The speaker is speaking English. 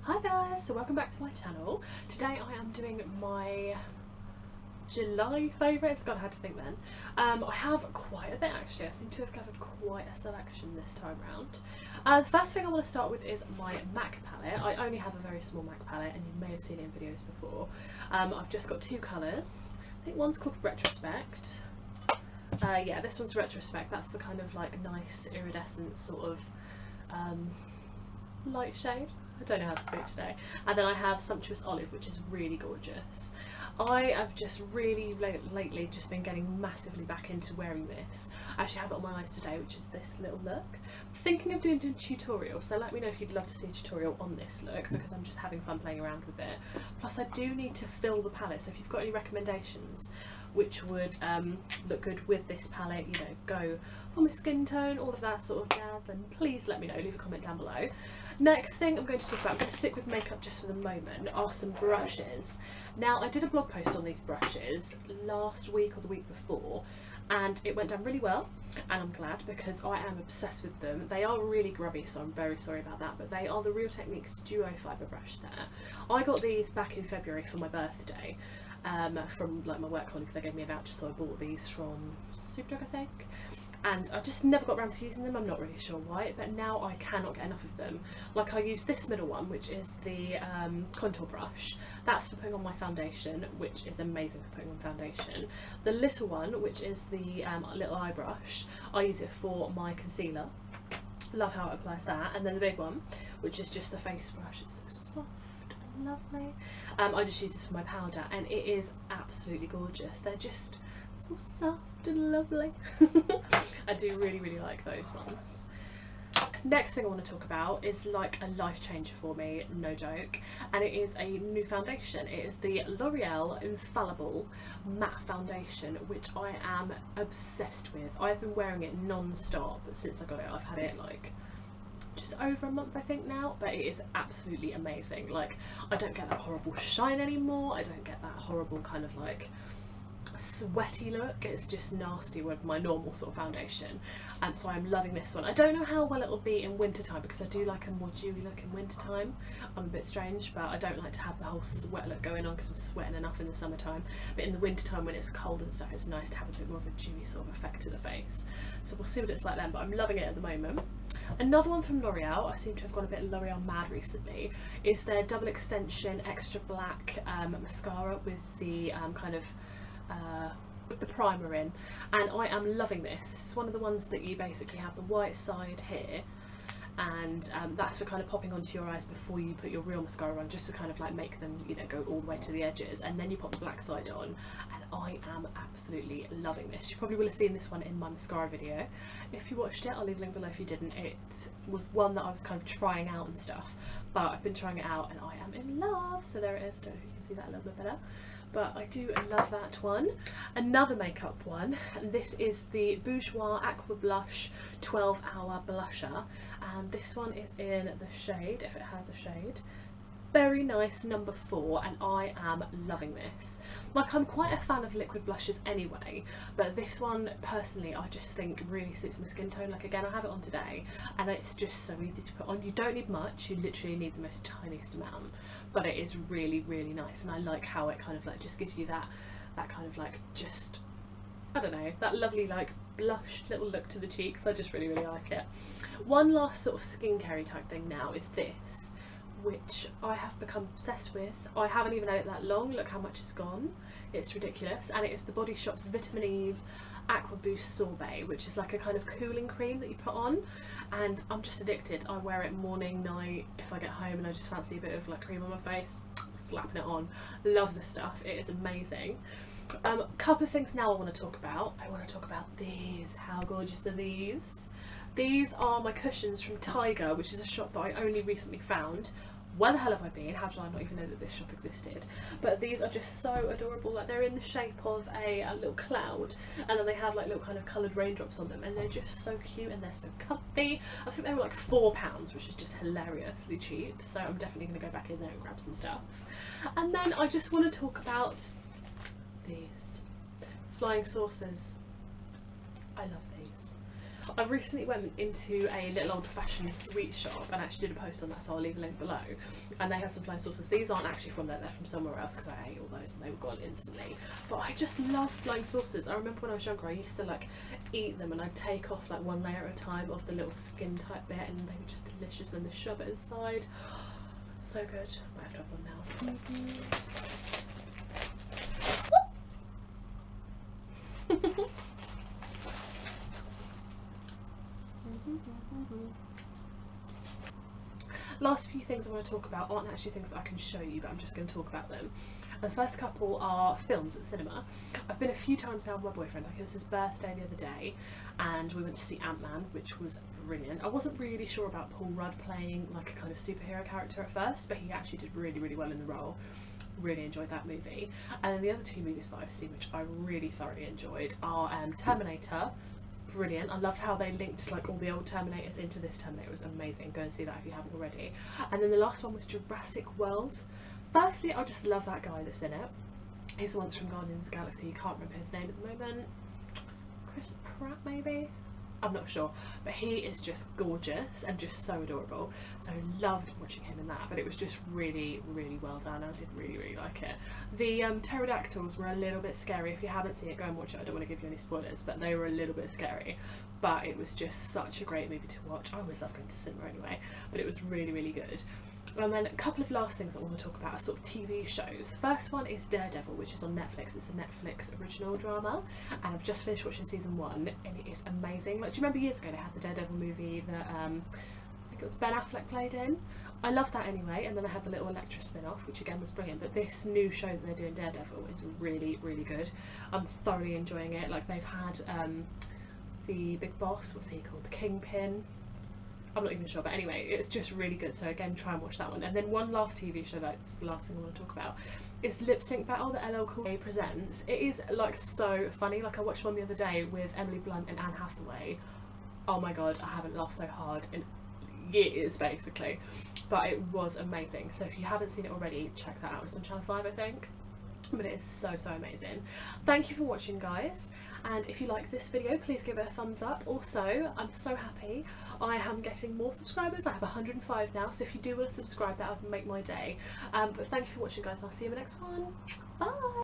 Hi guys, so welcome back to my channel. Today I am doing my July favourites. God, I had to think then. I have quite a bit actually. I seem to have gathered quite a selection this time round. The first thing I want to start with is my MAC palette. I only have a very small MAC palette and you may have seen it in videos before. I've just got two colours. I think one's called Retrospect. Yeah, this one's Retrospect. That's the kind of like nice iridescent sort of light shade. I don't know how to speak today. And then I have Sumptuous Olive, which is really gorgeous. I have just really lately just been getting massively back into wearing this. I actually have it on my eyes today, which is this little look. I'm thinking of doing a tutorial, so let me know if you'd love to see a tutorial on this look, because I'm just having fun playing around with it. Plus I do need to fill the palette, so if you've got any recommendations which would look good with this palette, you know, go for my skin tone, all of that sort of jazz, then please let me know, leave a comment down below. Next thing I'm going to talk about, I'm going to stick with makeup just for the moment, are some brushes. Now I did a blog post on these brushes last week or the week before and it went down really well, and I'm glad because I am obsessed with them. They are really grubby, so I'm very sorry about that, but they are the Real Techniques Duo Fibre brush there. I got these back in February for my birthday. From like my work colleagues. They gave me a voucher, so I bought these from Superdrug, I think, and I just never got around to using them. I'm not really sure why, but now I cannot get enough of them. Like I use this middle one, which is the contour brush. That's for putting on my foundation, which is amazing for putting on foundation. The little one, which is the little eye brush, I use it for my concealer. Love how it applies that. And then the big one, which is just the face brush. It's so soft. Lovely. I just use this for my powder and it is absolutely gorgeous. They're just so soft and lovely. I do really like those ones. Next thing I want to talk about is like a life changer for me, no joke, and it is a new foundation. It is the L'Oreal Infallible Matte Foundation, which I am obsessed with. I've been wearing it non-stop since I got it. I've had it like just over a month I think now, but it is absolutely amazing. Like I don't get that horrible shine anymore, I don't get that horrible kind of like sweaty look. It's just nasty with my normal sort of foundation, and so I'm loving this one. I don't know how well it will be in winter time because I do like a more dewy look in winter time. I'm a bit strange, but I don't like to have the whole sweat look going on because I'm sweating enough in the summertime, but in the winter time when it's cold and stuff, it's nice to have a bit more of a dewy sort of effect to the face. So we'll see what it's like then, but I'm loving it at the moment. Another one from L'Oreal, I seem to have gone a bit L'Oreal mad recently, is their double extension extra black mascara with the kind of with the primer in, and I am loving this. This is one of the ones that you basically have the white side here, and that's for kind of popping onto your eyes before you put your real mascara on, just to kind of like make them, you know, go all the way to the edges, and then you pop the black side on, and I am absolutely loving this. You probably will have seen this one in my mascara video. If you watched it, I'll leave a link below if you didn't. It was one that I was kind of trying out and stuff, but I've been trying it out and I am in love. So there it is. I don't know if you can see that a little bit better, but I do love that one. Another makeup one, and this is the Bourjois Aqua Blush 12 Hour Blusher, and this one is in the shade, if it has a shade, Very Nice number 4, and I am loving this. Like I'm quite a fan of liquid blushes anyway, but this one personally I just think really suits my skin tone. Like again, I have it on today and it's just so easy to put on. You don't need much, you literally need the most tiniest amount, but it is really nice, and I like how it kind of like just gives you that kind of like, just, I don't know, that lovely like blush little look to the cheeks. I just really like it. One last sort of skincare type thing now is this, which I have become obsessed with. I haven't even had it that long, look how much it's gone, it's ridiculous, and it is the Body Shop's Vitamin Eve Aqua Boost Sorbet, which is like a kind of cooling cream that you put on, and I'm just addicted. I wear it morning, night, if I get home and I just fancy a bit of like cream on my face, slapping it on. Love the stuff, it is amazing. A couple of things now I want to talk about. I want to talk about these. How gorgeous are these? These are my cushions from Tiger, which is a shop that I only recently found. Where the hell have I been? How did I not even know that this shop existed? But these are just so adorable. Like they're in the shape of a little cloud, and then they have like little kind of coloured raindrops on them, and they're just so cute and they're so comfy. I think they were like £4, which is just hilariously cheap, so I'm definitely going to go back in there and grab some stuff. And then I just want to talk about these flying saucers. I love these. I recently went into a little old-fashioned sweet shop and actually did a post on that, so I'll leave a link below, and they had some flying saucers. These aren't actually from there, they're from somewhere else because I ate all those and they were gone instantly, but I just love flying saucers. I remember when I was younger I used to like eat them and I'd take off like one layer at a time of the little skin type bit and they were just delicious, and then shove it inside. So good. I have to have one now. Last few things I want to talk about aren't actually things that I can show you, but I'm just going to talk about them. The first couple are films at the cinema. I've been a few times now with my boyfriend. Like, it was his birthday the other day and we went to see Ant-Man, which was brilliant. I wasn't really sure about Paul Rudd playing like a kind of superhero character at first, but he actually did really, really well in the role. Really enjoyed that movie. And then the other two movies that I've seen, which I really thoroughly enjoyed, are Terminator. Brilliant. I loved how they linked like all the old Terminators into this Terminator. It was amazing. Go and see that if you haven't already. And then the last one was Jurassic World. Firstly, I just love that guy that's in it. He's the one from Guardians of the Galaxy. You can't remember his name at the moment. Chris Pratt, maybe? I'm not sure, but he is just gorgeous and just so adorable, so loved watching him in that. But it was just really, really well done. I did really, really like it. The pterodactyls were a little bit scary. If you haven't seen it, go and watch it. I don't want to give you any spoilers, but they were a little bit scary, but it was just such a great movie to watch. I always love going to cinema anyway, but it was really, really good. And then a couple of last things I want to talk about are sort of TV shows. First one is Daredevil, which is on Netflix. It's a Netflix original drama, and I've just finished watching season 1 and it is amazing. Like, do you remember years ago they had the Daredevil movie that I think it was Ben Affleck played in? I love that anyway, and then I had the little Elektra spin-off, which again was brilliant, but this new show that they're doing, Daredevil, is really, really good. I'm thoroughly enjoying it. Like, they've had the big boss, what's he called, the Kingpin, I'm not even sure, but anyway, it's just really good. So again, try and watch that one. And then one last TV show, that's the last thing I want to talk about, is Lip Sync Battle that LL Cool J presents. It is like so funny. Like, I watched one the other day with Emily Blunt and Anne Hathaway. Oh my god, I haven't laughed so hard in years basically, but it was amazing. So if you haven't seen it already, check that out. It's on Channel 5, I think. But it is so, so amazing. Thank you for watching, guys, and if you like this video, please give it a thumbs up. Also, I'm so happy I am getting more subscribers. I have 105 now, so if you do want to subscribe, that would make my day. But thank you for watching, guys, and I'll see you in the next one. Bye.